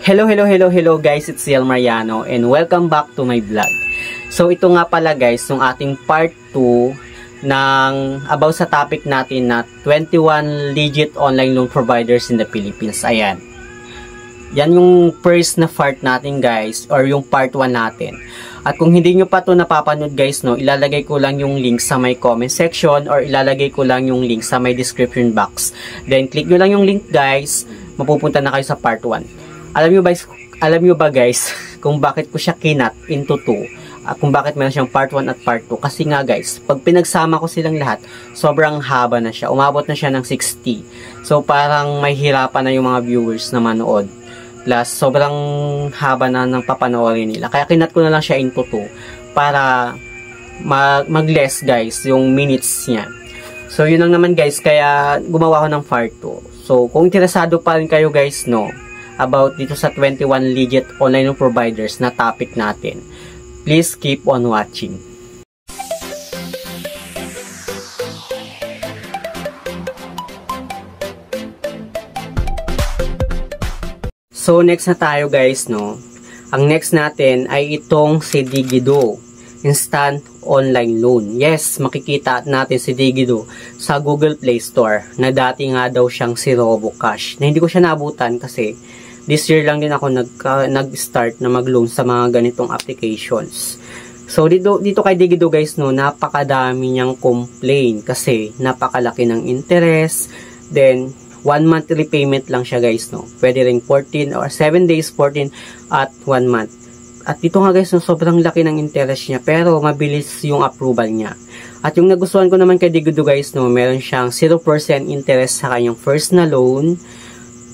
Hello guys, it's Ciel Mariano and welcome back to my vlog. So ito nga pala guys, yung ating part 2 ng about sa topic natin na 21 legit online loan providers in the Philippines. Ayan. Yan yung first na part natin guys, or yung part 1 natin. At kung hindi nyo pa to napapanood guys, no, ilalagay ko lang yung link sa my comment section or ilalagay ko lang yung link sa my description box. Then click nyo lang yung link guys, mapupunta na kayo sa part 1. Alam nyo ba guys kung bakit ko siya kinat into 2? Kung bakit meron siyang part 1 at part 2? Kasi nga guys, pag pinagsama ko silang lahat, sobrang haba na siya. Umabot na siya ng 60. So parang may hirapan na yung mga viewers na manood. Plus, sobrang haba na ng papanoorin nila. Kaya kinat ko na lang siya into 2 para mag-less guys yung minutes niya. So yun lang naman guys, kaya gumawa ko ng part 2. So kung interesado pa rin kayo guys, no, about dito sa 21 legit online providers na topic natin, please keep on watching. So next na tayo guys, no. Ang next natin ay itong si Digido Instant Online Loan. Yes, makikita natin si Digido sa Google Play Store na dati nga daw siyang si RoboCash. Na hindi ko siya naabutan kasi this year lang din ako nag-start na mag-loan sa mga ganitong applications. So dito kay Digido guys, no, napakadami niyang complaint kasi napakalaki ng interest. Then 1 month repayment lang siya guys, no. Pwede ring 14 or 7 days, 14 at 1 month. At dito nga guys, no, sobrang laki ng interest niya pero mabilis yung approval niya. At yung nagustuhan ko naman kay Digido guys, no, meron siyang 0% interest sa kanyang first na loan.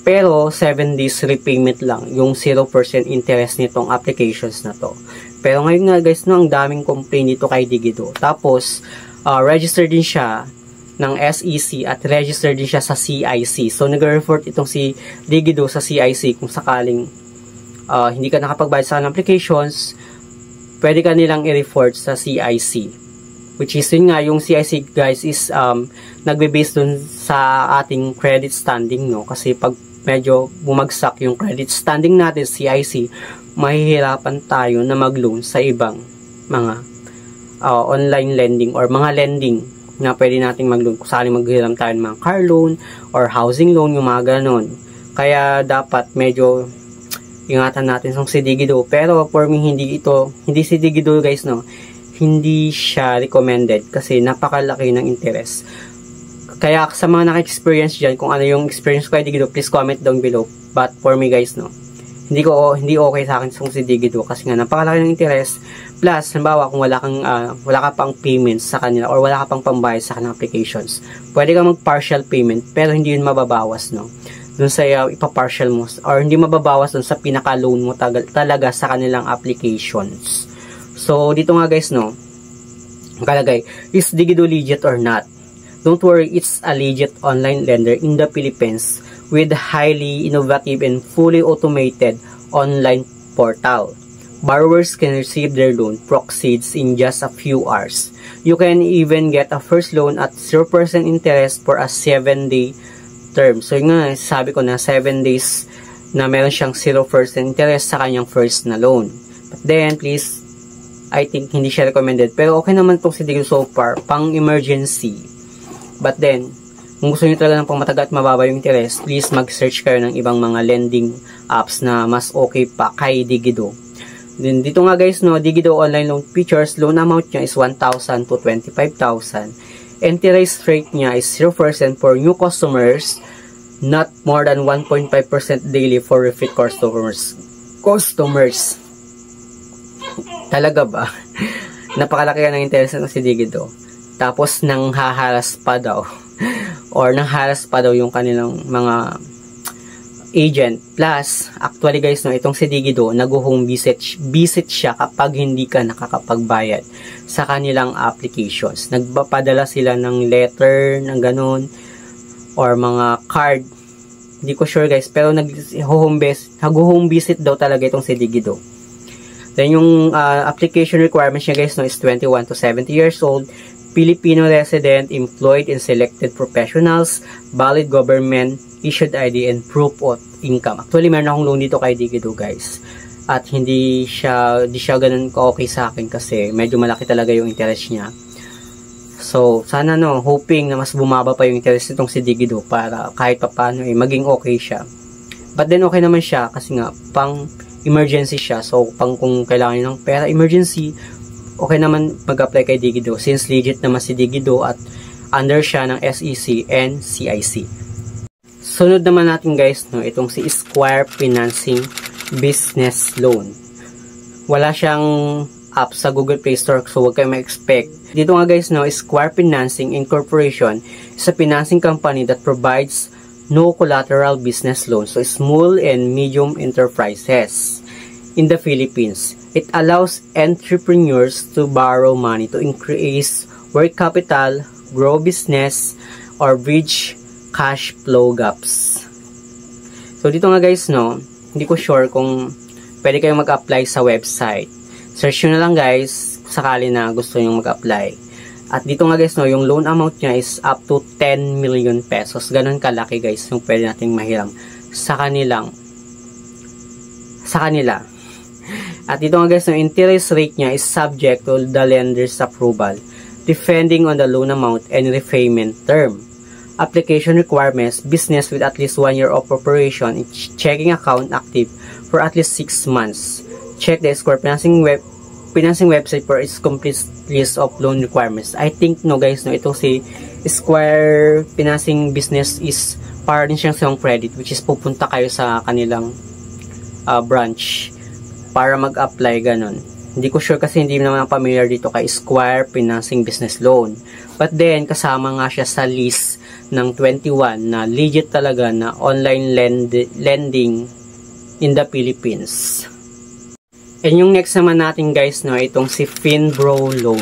Pero 7 days repayment lang yung 0% interest nitong applications na to. Pero ngayon nga guys, no, ang daming complaint dito kay Digido. Tapos registered din siya ng SEC at registered din siya sa CIC. So nag-report itong si Digido sa CIC kung sakaling hindi ka nakapagbayad sa applications, pwede ka nilang i-report sa CIC. Which is yun nga, yung CIC guys is nagbe-base dun sa ating credit standing, no? Kasi pag medyo bumagsak yung credit standing natin CIC, mahihirapan tayo na mag-loan sa ibang mga online lending or mga lending na pwede nating mag-loan. Kung sakaling maghiram tayo ng mga car loan or housing loan, yung mga ganon. Kaya dapat medyo ingatan natin sa si Digido. Pero for me, hindi si Digido guys, no, hindi siya recommended kasi napakalaki ng interest. Kaya sa mga naka-experience dyan, kung ano yung experience ko kay Digido, please comment down below. But for me guys, no, hindi okay sa akin si Digido kasi nga napakalaki ng interest. Plus, halimbawa kung wala ka pang payments sa kanila or wala ka pang pambayad sa kanilang applications, pwede ka mag-partial payment pero hindi yun mababawas, no, dun sa ipa-partial mo or hindi mababawas dun sa pinaka-loan mo talaga sa kanilang applications. So, dito nga guys, no, nakalagay, is Digido legit or not? Don't worry, it's a legit online lender in the Philippines with highly innovative and fully automated online portal. Borrowers can receive their loan proceeds in just a few hours. You can even get a first loan at 0% interest for a 7-day term. So, yun nga, sabi ko na 7 days na meron siyang 0% interest sa kanyang first na loan. But then, please, I think hindi siya recommended. Pero okay naman itong si Digido so far, pang emergency. But then, kung gusto nyo talaga ng pang matagal at mababa yung interest, please mag-search kayo ng ibang mga lending apps na mas okay pa kay Digido. Then, dito nga guys, no, Digido online loan features, loan amount niya is 1,000 to 25,000. Interest rate niya is 0% for new customers, not more than 1.5% daily for repeat customers. Talaga ba? Napakalaki ng interest ng si Digido. Tapos nanghaharas pa daw or nangharas pa daw yung kanilang mga agent. Plus, actually guys, no, itong si Digido, nag-home visit siya kapag hindi ka nakakapagbayad sa kanilang applications. Nagpapadala sila ng letter, ng ganun, or mga card. Hindi ko sure guys, pero nag-home visit daw talaga itong si Digido. Then yung application requirements niya guys, no, is 21 to 70 years old, Filipino resident, employed in selected professionals, valid government issued ID, and proof of income. Actually, meron akong loan dito kay Digido, guys. At hindi siya ganun ka-okay sa akin kasi medyo malaki talaga yung interest niya. So, sana hoping na mas bumaba pa yung interest nitong si Digido para kahit paano maging okay siya. But then, okay naman siya kasi nga, pang emergency siya. So, pang kung kailangan ng pera, emergency, okay naman mag-apply kay Digido since legit naman si Digido at under siya ng SEC and CIC. Sunod naman natin guys, itong si Square Financing Business Loan. Wala siyang app sa Google Play Store, so huwag kayo ma-expect. Dito nga guys, Square Financing Incorporation is a financing company that provides no collateral business loans to small and medium enterprises in the Philippines. It allows entrepreneurs to borrow money to increase work capital, grow business, or bridge cash flow gaps. So dito nga guys, hindi ko sure kung pwede kayong mag-apply sa website. Search nyo na lang guys, sakali na gusto nyo mag-apply. At dito nga guys, yung loan amount niya is up to 10 million pesos. Ganun kalaki guys yung pwede nating mahiram sa kanila. At dito nga guys, yung interest rate niya is subject to the lender's approval, depending on the loan amount and repayment term. Application requirements: business with at least 1 year of operation, checking account active for at least 6 months. Check the Square Financing website for its complete list of loan requirements. I think guys, ito si Square Financing Business is para din siyang Song Credit, which is pupunta kayo sa kanilang branch para mag-apply ganun. Hindi ko sure kasi hindi naman familiar dito kay Square Financing Business Loan. But then, kasama nga siya sa list ng 21 na legit talaga na online lending in the Philippines. And yung next naman natin guys, itong si Finbro Loan,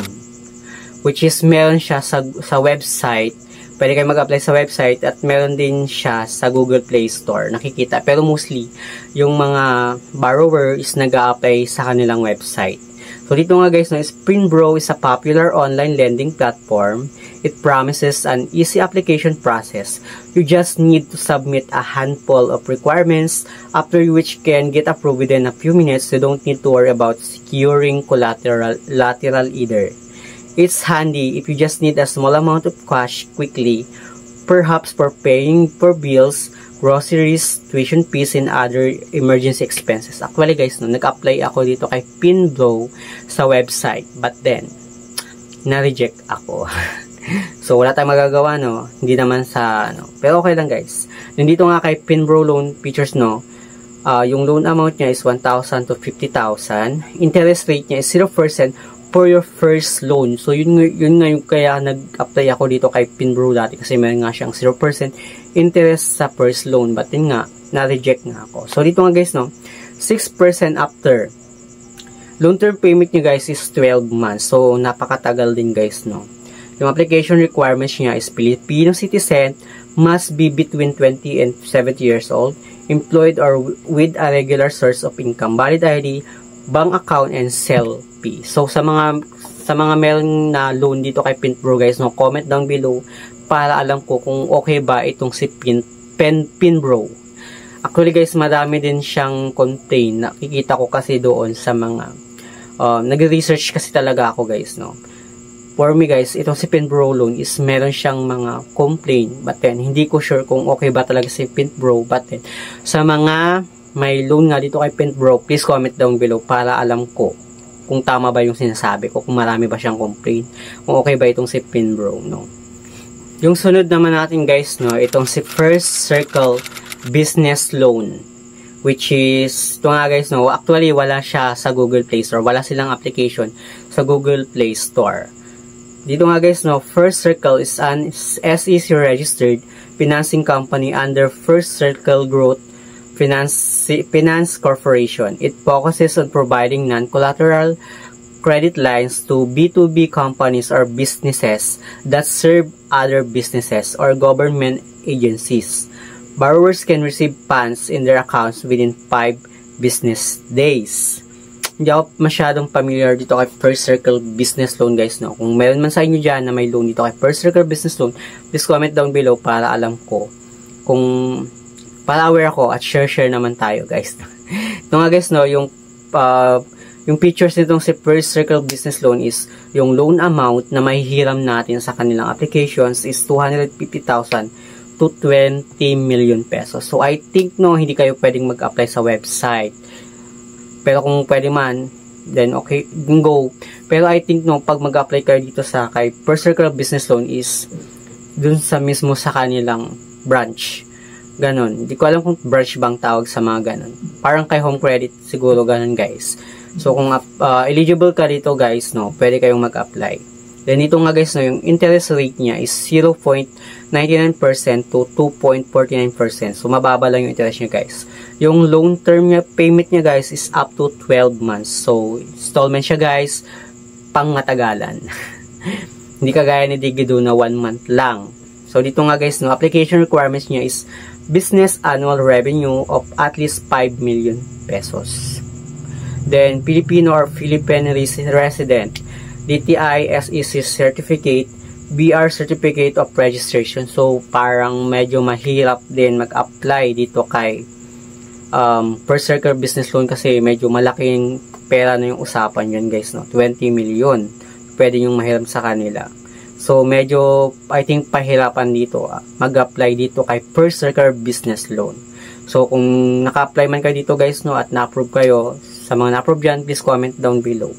which is meron siya sa website. Pwede kayo mag-apply sa website at meron din siya sa Google Play Store. Nakikita. Pero mostly, yung mga borrower is nag-a-apply sa kanilang website. So, dito nga guys, Finbro is a popular online lending platform. It promises an easy application process. You just need to submit a handful of requirements, after which can get approved within a few minutes. You don't need to worry about securing collateral either. It's handy if you just need a small amount of cash quickly, perhaps for paying for bills, groceries, tuition fees, and other emergency expenses. Actually guys, nag-apply ako dito kay Finbro sa website, but then na-reject ako. So wala tayong magagawa, hindi naman sa pero okay lang guys. Nandito nga kay Finbro Loan features, yung loan amount niya is 1,000 to 50,000. Interest rate niya is 0% for your first loan. So, yun nga yung kaya nag-apply ako dito kay Finbro dati kasi meron nga siyang 0% interest sa first loan. But yun nga, na-reject nga ako. So, dito nga guys, 6% after. Loan term payment nyo guys is 12 months. So, napakatagal din guys, Yung application requirements niya is Filipino citizen, must be between 20 and 70 years old, employed or with a regular source of income, valid ID, bank account, and selfie. So, sa mga meron na loan dito kay Finbro guys, comment down below para alam ko kung okay ba itong si Finbro. Actually guys, madami din siyang contain. Nakikita ko kasi doon sa mga nag-research kasi talaga ako guys, For me guys, itong si Finbro Loan is meron siyang mga complaint, but then hindi ko sure kung okay ba talaga si Finbro. But then sa mga may loan nga dito kay Finbro, please comment down below para alam ko kung tama ba yung sinasabi ko, kung marami ba siyang complaint, kung okay ba itong si Finbro, Yung sunod naman natin guys, itong si First Circle Business Loan, which is, ito nga guys, actually wala siya sa Google Play Store, wala silang application sa Google Play Store. Dito nga guys, First Circle is an SEC registered financing company under First Circle Growth Finance Corporation. It focuses on providing non-collateral credit lines to B2B companies or businesses that serve other businesses or government agencies. Borrowers can receive funds in their accounts within 5 business days. Hindi ako masyadong familiar dito kay First Circle Business Loan guys, Kung meron man sa inyo dyan na may loan dito kay First Circle Business Loan, please comment down below para alam ko kung para aware ako at share naman tayo guys. Ito nga guys no, yung features nitong si First Circle Business Loan is yung loan amount na mahihiram natin sa kanilang applications is 250,000 to 20 million pesos. So I think no, hindi kayo pwedeng mag-apply sa website. Pero kung pwede man, then okay, go. Pero I think no, pag mag-apply kayo dito sa kay First Circle Business Loan is dun sa mismo sa kanilang branch. Ganon. Hindi ko alam kung branch bang tawag sa mga ganon. Parang kay Home Credit siguro ganon guys. So kung eligible ka dito guys, no, pwede kayong mag-apply. Then dito nga guys, no, yung interest rate niya is 0.99% to 2.49%. So mababa lang yung interest niya guys. Yung loan term niya, payment niya guys is up to 12 months. So installment siya guys, pang matagalan. Hindi kagaya ni Digido na 1 month lang. So dito nga guys, no, application requirements niya is business annual revenue of at least 5 million pesos. Then Filipino or Philippine resident, DTI SEC certificate, BR certificate of registration. So parang medyo mahirap din mag-apply dito kay First Circle Business Loan kasi medyo malaking pera na yung usapan yun guys, no? 20 million. Pwede yung mahiram sa kanila. So, medyo, I think, pahirapan dito mag-apply dito kay First Circle Business Loan. So, kung naka-apply man kayo dito guys, no, at na-approve kayo, sa mga na-approve dyan, please comment down below.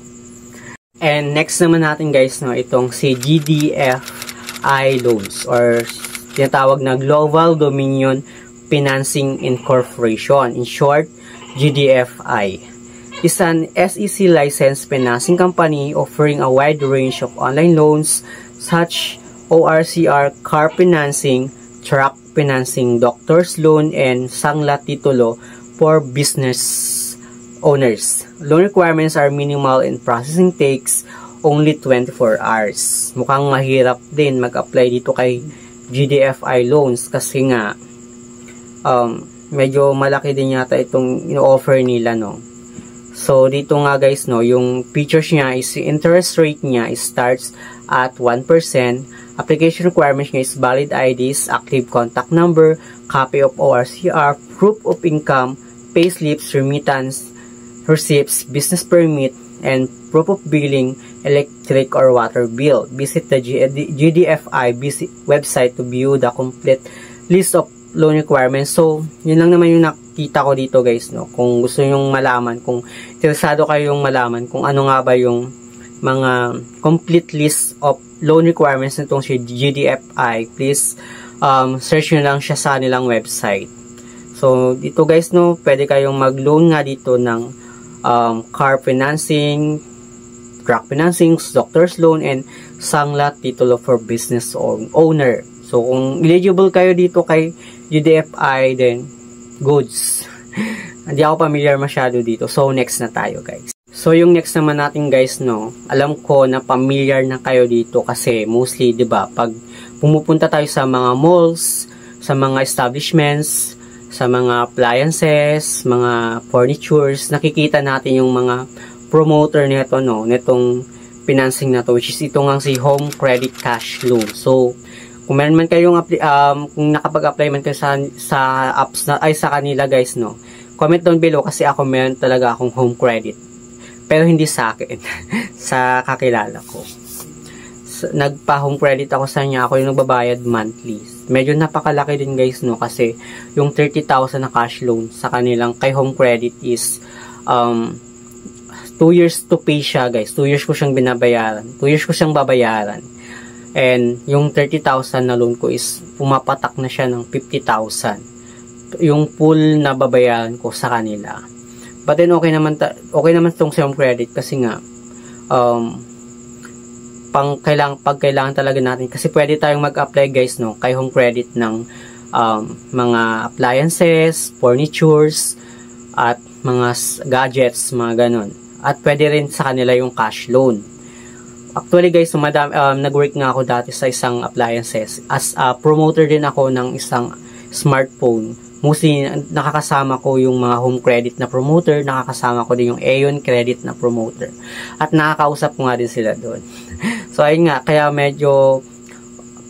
And next naman natin guys, no, itong si GDFI Loans or tinatawag na Global Dominion Financing Incorporation. In short, GDFI. Is an SEC licensed financing company offering a wide range of online loans such ORCR, car financing, truck financing, doctor's loan, and sangla titulo for business owners. Loan requirements are minimal and processing takes only 24 hours. Mukhang mahirap din mag-apply dito kay GDFI Loans kasi nga medyo malaki din yata itong ino-offer nila, no. So dito nga guys, no, yung features niya is interest rate niya starts at 1%. Application requirements niya is valid IDs, active contact number, copy of ORCR, proof of income, payslips, remittance, receipts, business permit, and proof of billing, electric or water bill. Visit the GDFI website to view the complete list of loan requirements. So, yun lang naman yung nakita ko dito guys, no. Kung gusto nyong malaman, kung interesado kayong malaman kung ano nga ba yung mga complete list of loan requirements nitong si GDFI, please search nyo lang siya sa nilang website. So, dito guys, no, pwede kayong mag-loan nga dito ng car financing, truck financing, doctor's loan, and sangla titulo for business owner. So, kung eligible kayo dito kay GDFI, then goods. Hindi ako familiar masyado dito. So, next na tayo guys. So, yung next naman natin guys, no, alam ko na familiar na kayo dito kasi mostly, di ba, pag pumupunta tayo sa mga malls, sa mga establishments, sa mga appliances, mga furnitures, nakikita natin yung mga promoter nito, no, nitong financing na to, which is ito nga si Home Credit Cash Loan. So, kung meron man kayong kung nakapag-apply man kayo sa apps na ay sa kanila guys, no, comment down below kasi ako meron talaga akong home credit. Pero hindi sa akin, sa kakilala ko. Nagpa-home credit ako sa kanya, ako yung nagbabayad monthly. Medyo napakalaki din guys, no, kasi yung 30,000 na cash loan sa kanilang kay home credit is 2 years to pay siya guys. 2 years ko siyang binabayaran. 2 years ko siyang babayaran. And yung 30,000 na loan ko is pumapatak na siya ng 50,000. Yung full na babayaran ko sa kanila. But then okay naman tong sa home credit kasi nga pag kailangan talaga natin kasi pwede tayong mag-apply guys, no, kay home credit ng mga appliances, furnitures, at mga gadgets, mga ganon. At pwede rin sa kanila yung cash loan. Actually guys, nag-work nga ako dati sa isang appliances. As a promoter din ako ng isang smartphone. Mostly, nakakasama ko yung mga home credit na promoter, nakakasama ko din yung Aeon credit na promoter. At nakakausap ko nga din sila doon. So, ayun nga, kaya medyo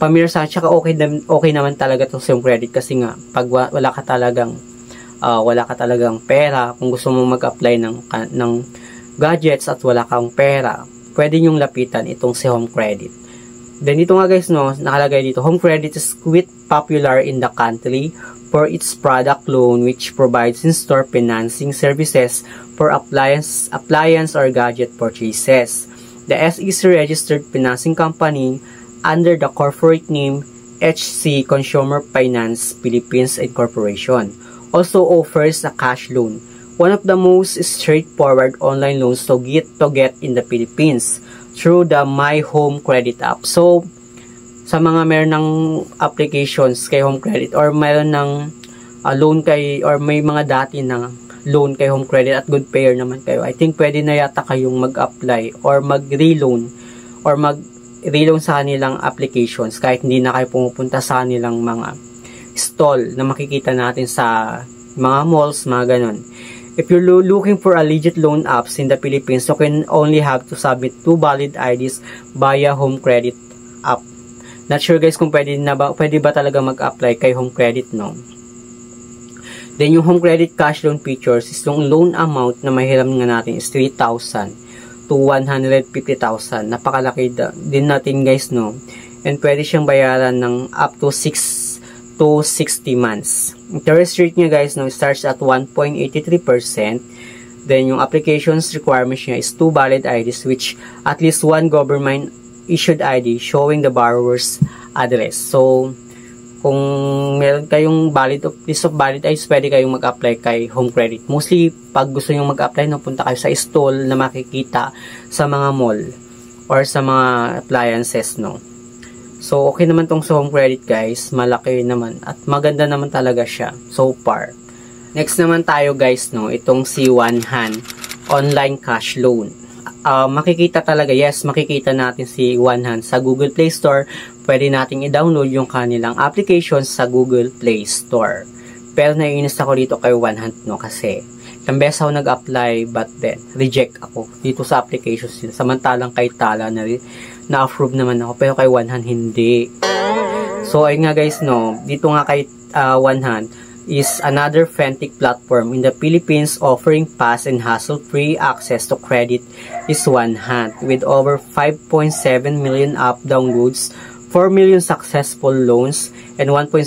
pamilya sa akin. Tsaka okay naman talaga itong si Home Credit kasi nga, pag wala ka talagang pera, kung gusto mo mag-apply ng gadgets at wala kang pera, pwede nyong lapitan itong si Home Credit. Then dito nga guys, no, nakalagay dito, Home Credit is quite popular in the country for its product loan which provides in-store financing services for appliance or gadget purchases. The SEC registered financing company under the corporate name HC Consumer Finance Philippines Incorporation also offers a cash loan, one of the most straightforward online loans to get in the Philippines through the My Home Credit app. So, sa mga meron ng applications kay Home Credit or meron ng loan kay, or may mga dati na loan kay Home Credit at good payer naman kayo, I think pwede na yata kayong mag-apply or mag-reloan sa kanilang applications kahit hindi na kayo pumupunta sa kanilang mga stall na makikita natin sa mga malls, mga ganon. If you're looking for a legit loan apps in the Philippines, you can only have to submit 2 valid IDs via Home Credit app. Not sure guys kung pwede ba talaga mag-apply kay Home Credit, no? Then yung Home Credit cash loan features is yung loan amount na mahiram nga natin is 3,000 to 150,000. Napakalaki din natin guys, no? And pwede siyang bayaran ng up to 6 to 60 months. Interest rate niya guys, no, starts at 1.83%. Then yung applications requirements niya is 2 valid IDs which at least 1 government issued ID showing the borrower's address. So, kung meron kayong list of valid IDs, pwede kayong mag-apply kay Home Credit. Mostly, pag gusto nyo mag-apply, punta kayo sa stall na makikita sa mga mall or sa mga appliances, no. So, okay naman tong sa Home Credit guys. Malaki naman at maganda naman talaga siya so far. Next naman tayo guys, no, itong si One Hand online cash loan. Makikita natin si One Hand sa Google Play Store. Pwede nating i-download yung kanilang application sa Google Play Store. Pero naiinis ako dito kay One Hand, no, kasi ilang beses ako nag-apply but then reject ako dito sa applications nila. Samantalang kay Tala na-approve naman ako, pero kay One Hand hindi. So ayun nga guys, no, dito nga kay One Hand is another fintech platform in the Philippines offering fast and hassle-free access to credit is One Hand with over 5.7 million app downloads, 4 million successful loans, and 1.7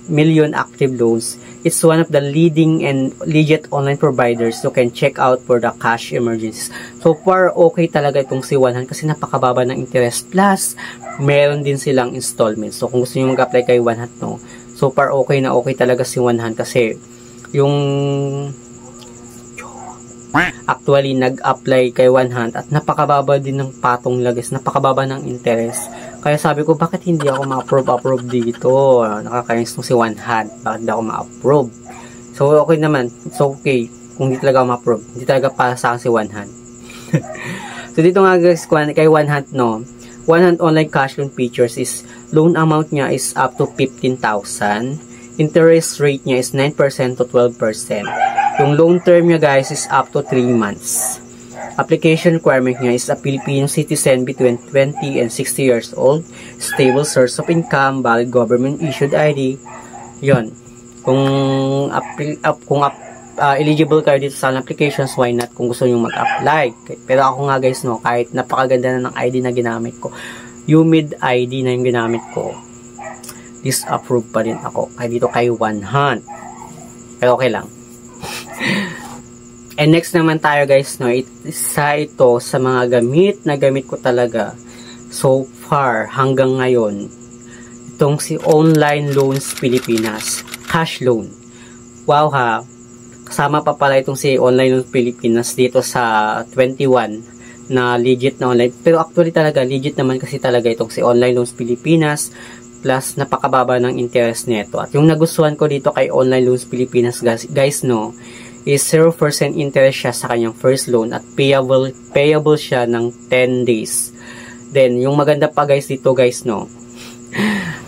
million active loans. It's one of the leading and legit online providers you can check out for the cash emergencies. So far, okay talaga itong si One Hand kasi napakababa ng interest. Plus, meron din silang installments. So kung gusto nyo mag-apply kay One Hand, no, so far okay na okay talaga si One Hand kasi yung actually nag-apply kay One Hand at napakababa din ng patong lagis, napakababa ng interest. Kaya sabi ko, bakit hindi ako ma-approve dito? Nakakainis nung si One Hand, bakit hindi ako ma-approve? So okay naman, so okay kung hindi talaga ako ma-approve, hindi talaga para sa akin si One Hand. So dito nga guys, kay One Hand, no, One Hand online cash loan features is loan amount niya is up to 15,000. Interest rate niya is 9% to 12%. Yung loan term niya guys is up to 3 months. Application requirement niya is a Filipino citizen between 20 and 60 years old, stable source of income, valid government issued ID. Yon. Kung eligible kayo dito sa applications, why not kung gusto niyo mag-apply. Pero ako nga guys, no, kahit napakaganda na ng ID na ginamit ko, UMID ID na yung ginamit ko, disapprove pa rin ako dito kay One Hand. Pero okay lang. And next naman tayo guys, no, isa ito sa mga gamit ko talaga so far hanggang ngayon, itong si Online Loans Pilipinas cash loan. Wow ha, kasama pa pala itong si Online Loans Pilipinas dito sa 21 na legit na online, pero actually talaga legit naman kasi talaga itong si Online Loans Pilipinas, plus napakababa ng interest nito. At yung nagustuhan ko dito kay Online Loans Pilipinas guys, no, is 0% interest siya sa kanyang first loan at payable siya ng 10 days. Then, yung maganda pa guys dito guys, no,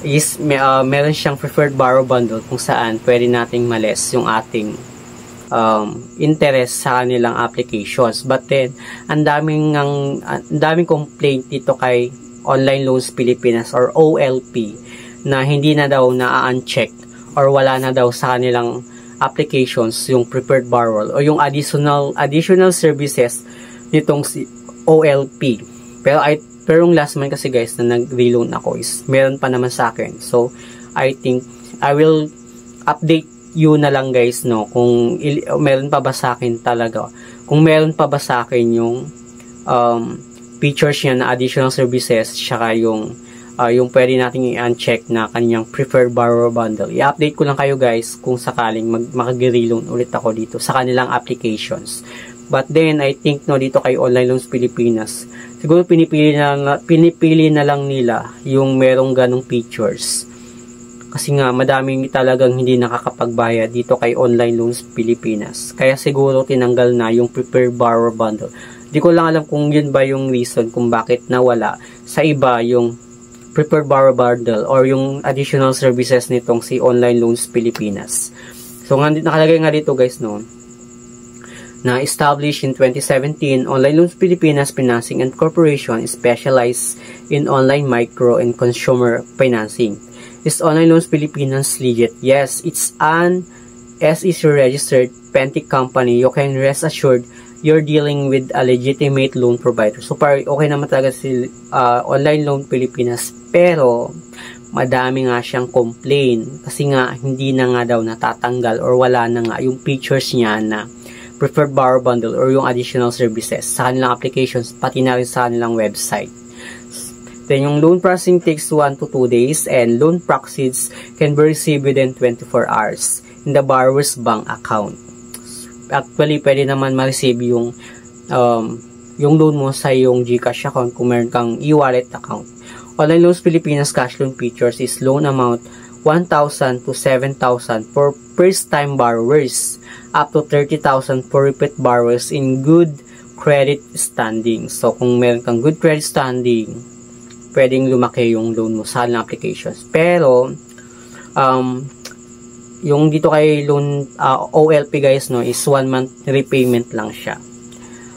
is meron siyang preferred borrow bundle kung saan pwede nating ma-less yung ating interest sa kanilang applications. But then, ang daming complaint dito kay Online Loans Pilipinas or OLP na hindi na daw na-uncheck or wala na daw sa kanilang applications yung preferred borrower o yung additional services nitong si OLP. Pero yung last month kasi guys na nag-reloan ako is meron pa naman sa akin. So, I think I will update you na lang guys, no, kung meron pa ba sa akin talaga. Kung meron pa ba sa akin yung features niya na additional services tsaka yung pwede nating i-uncheck na kanyang preferred borrower bundle. I-update ko lang kayo guys kung sakaling makag-reloan ulit ako dito sa kanilang applications. But then, I think no, dito kay Online Loans Pilipinas, siguro pinipili na lang nila yung merong ganong features. Kasi nga, madaming talagang hindi nakakapagbayad dito kay Online Loans Pilipinas. Kaya siguro tinanggal na yung preferred borrower bundle. Di ko lang alam kung yun ba yung reason kung bakit nawala sa iba yung preferred borrower bundle or yung additional services nitong si Online Loans Pilipinas. So, nakalagay nga dito guys, no, na established in 2017, Online Loans Pilipinas Financing and Corporation specialized in online micro and consumer financing. Is Online Loans Pilipinas legit? Yes, it's an SEC registered fintech company. You can rest assured you're dealing with a legitimate loan provider. So, okay naman talaga si Online Loan Pilipinas. Pero, madami nga siyang complaint. Kasi nga, hindi na nga daw natatanggal or wala na nga yung features niya na preferred borrower bundle or yung additional services sa kanilang applications, pati na rin sa kanilang website. Then, yung loan processing takes 1 to 2 days and loan proceeds can be received within 24 hours in the borrower's bank account. Actually, pwede naman ma-receive yung loan mo sa yung GCash account kung meron kang e-wallet account. Online Loans Pilipinas cash loan features is loan amount 1,000 to 7,000 for first-time borrowers, up to 30,000 for repeat borrowers in good credit standing. So, kung meron kang good credit standing, pwedeng lumaki yung loan mo sa applications. Pero, yung dito kay loan OLP guys, no, is 1 month repayment lang siya.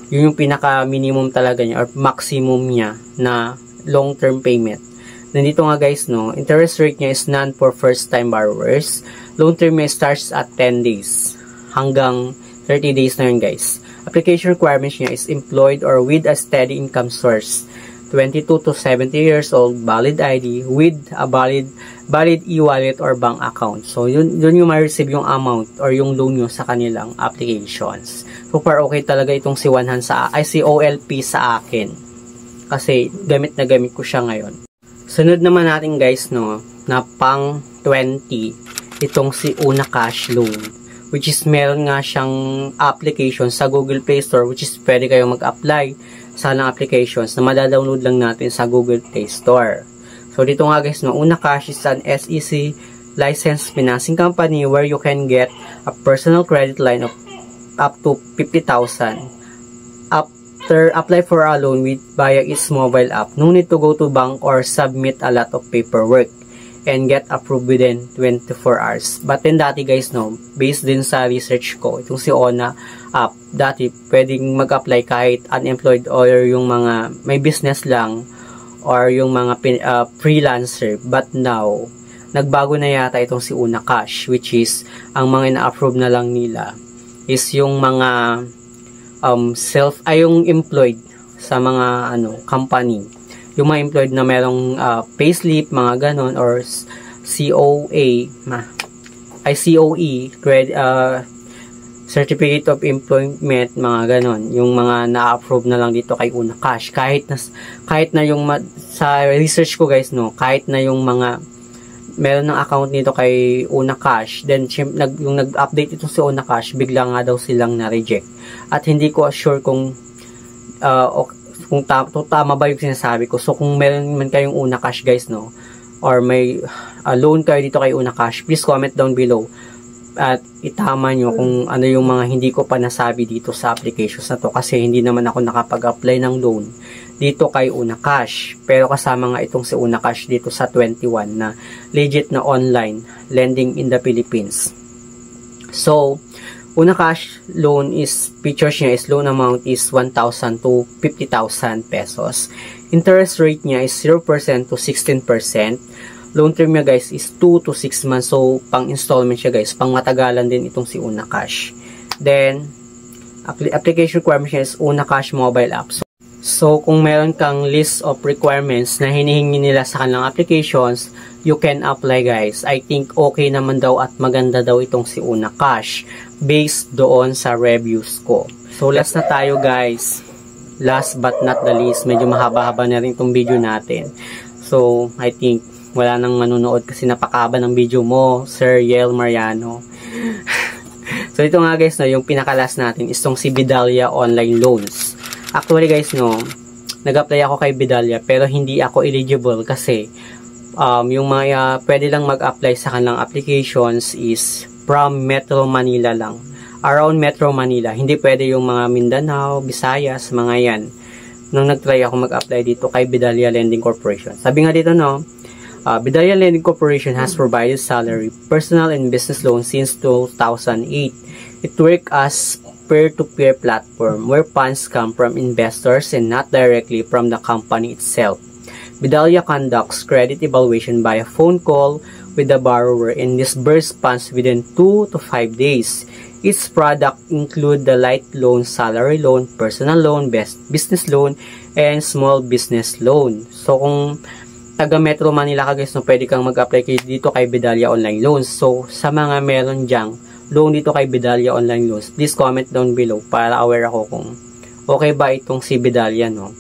Yun yung pinaka minimum talaga niya or maximum niya na long term payment. Nandito nga guys, no, interest rate niya is none for first time borrowers. Loan term niya starts at 10 days hanggang 30 days na yun guys. Application requirements niya is employed or with a steady income source, 22 to 70 years old, valid ID with a valid e-wallet or bank account. So, yun yung ma-receive yung amount or yung loan nyo sa kanilang applications. So, far okay talaga itong si si OLP sa akin. Kasi, gamit na gamit ko siya ngayon. Sunod naman natin guys, no, na pang 20, itong si Una Cash Loan. Which is, meron nga siyang application sa Google Play Store, which is pwede kayong mag-apply sa ng applications na madadownload lang natin sa Google Play Store. So, dito nga guys, no, Una Cash is an SEC licensed financing company where you can get a personal credit line of up to 50,000. After apply for a loan via its mobile app, no need to go to bank or submit a lot of paperwork and get approved within 24 hours. But then dati guys, no, based din sa research ko, itong si Ona app, dati pwedeng mag-apply kahit unemployed or yung mga may business lang or yung mga freelancer. But now, nagbago na yata itong si Una Cash, which is, ang mga ina-approve na lang nila is yung mga yung employed sa mga company. Yung mga employed na merong payslip, mga ganon, or COE, Certificate of Employment, mga ganon. Yung mga na-approve na lang dito kay Una Cash. Kahit na yung sa research ko guys, no, kahit na yung mga meron ng account nito kay Una Cash, then yung nag-update ito si Una Cash, bigla nga daw silang na-reject. At hindi ko sure kung tama ba yung sinasabi ko. So, kung meron man kayong Una Cash guys, no, or may loan kayo dito kay Una Cash, please comment down below at itama nyo kung ano yung mga hindi ko pa nasabi dito sa applications na to, kasi hindi naman ako nakapag-apply ng loan dito kay Una Cash. Pero kasama nga itong si Una Cash dito sa 21 na legit na online lending in the Philippines. So, Una Cash loan is, features niya is loan amount is 1,000 to 50,000 pesos Interest rate niya is 0% to 16%. Loan term niya guys is 2 to 6 months. So, pang installment siya guys. Pang matagalan din itong si Unacash. Then, application requirements niya is Unacash mobile app. So, kung meron kang list of requirements na hinihingi nila sa kanilang applications, you can apply guys. I think okay naman daw at maganda daw itong si Unacash based doon sa reviews ko. So, last na tayo guys. Last but not the least, medyo mahaba-haba na rin itong video natin. So, I think wala nang manunood kasi napakahaba ng video mo, Sir Yel Mariano. So, ito nga guys, no, yung pinakalas natin is itong si Vidalia Online Loans. Actually guys, no, nag-apply ako kay Vidalia pero hindi ako eligible kasi yung mga pwede lang mag-apply sa kanilang applications is from Metro Manila lang. Around Metro Manila. Hindi pwede yung mga Mindanao, Visayas, mga yan. Nung nag-try ako mag-apply dito kay Vidalia Lending Corporation. Sabi nga dito, no, Vidalia Lending Corporation has provided salary, personal and business loans since 2008. It works as peer-to-peer platform where funds come from investors and not directly from the company itself. Vidalia conducts credit evaluation by a phone call with the borrower and disburse funds within 2 to 5 days. Its product include the light loan, salary loan, personal loan, business loan, and small business loan. So, kung taga Metro Manila ka guys, no, pwede kang mag-apply dito kay Vidalia Online Loans. So, sa mga meron dyang loan dito kay Vidalia Online Loans, please comment down below para aware ako kung okay ba itong si Vidalia, no.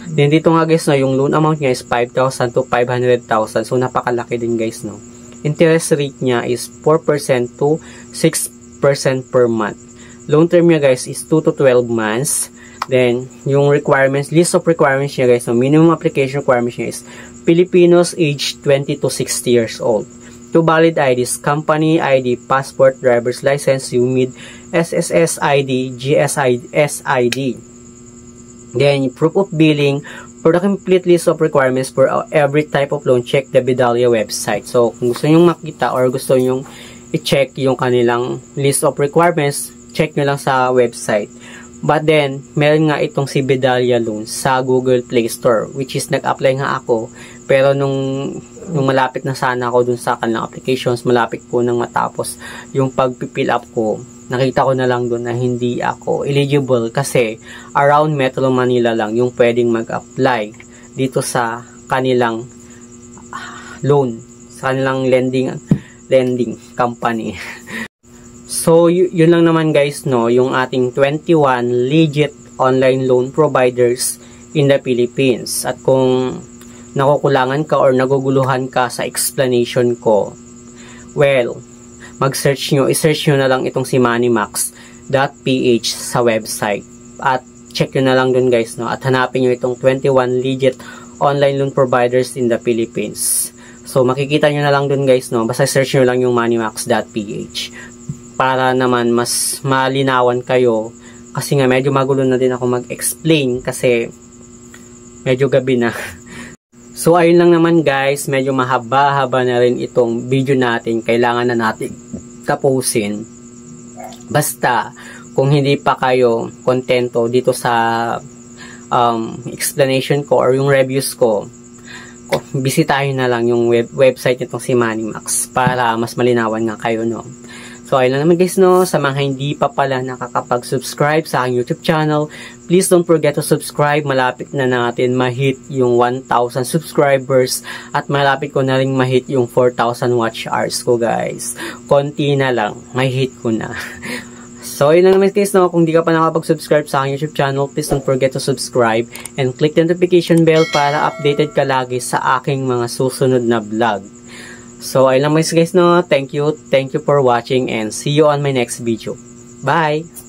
Then dito nga guys, no, yung loan amount niya is 5,000 to 500,000. So, napakalaki din guys, no. Interest rate niya is 4% to 6% per month. Loan term niya guys is 2 to 12 months. Then, yung requirements, list of requirements niya guys, no, minimum application requirements niya is Filipinos age 20 to 60 years old. Two valid IDs, company ID, passport, driver's license, UMID, SSS ID, GSS ID. Then, proof of billing. For the complete list of requirements for every type of loan, check the Vidalia website. So, kung gusto nyong makita or gusto nyong i-check yung kanilang list of requirements, check nyo lang sa website. But then, meron nga itong si Vidalia Loans sa Google Play Store, which is nag-apply nga ako. Pero nung malapit na sana ako dun sa kanilang applications, malapit po nang matapos yung pag-fill up ko, nakita ko na lang dun na hindi ako eligible kasi around Metro Manila lang yung pwedeng mag-apply dito sa kanilang loan, sa kanilang lending company. So, yun lang naman guys, no, yung ating 21 legit online loan providers in the Philippines. At kung nakukulangan ka or naguguluhan ka sa explanation ko, well, i-search nyo na lang itong si moneymax.ph sa website. At check nyo na lang dun guys, no, at hanapin nyo itong 21 legit online loan providers in the Philippines. So, makikita nyo na lang dun guys, no, basta search nyo lang yung moneymax.ph. Para naman mas malinawan kayo kasi nga medyo magulo na din ako mag-explain kasi medyo gabi na. So ayun lang naman guys, medyo mahaba-haba na rin itong video natin, kailangan na natin tapusin. Basta kung hindi pa kayo kontento dito sa explanation ko or yung reviews ko, bisitahin na lang yung website nitong si Moneymax para mas malinawan nga kayo, no. So, ayun lang naman guys, no, sa mga hindi pa pala nakakapag-subscribe sa aking YouTube channel, please don't forget to subscribe. Malapit na natin ma-hit yung 1,000 subscribers at malapit ko na rin ma-hit yung 4,000 watch hours ko guys. Konti na lang, ma-hit ko na. So, ayun lang naman guys, no, kung di ka pa nakapag-subscribe sa aking YouTube channel, please don't forget to subscribe and click the notification bell para updated ka lagi sa aking mga susunod na vlog. So, ayun lang guys, no. Thank you for watching and see you on my next video. Bye!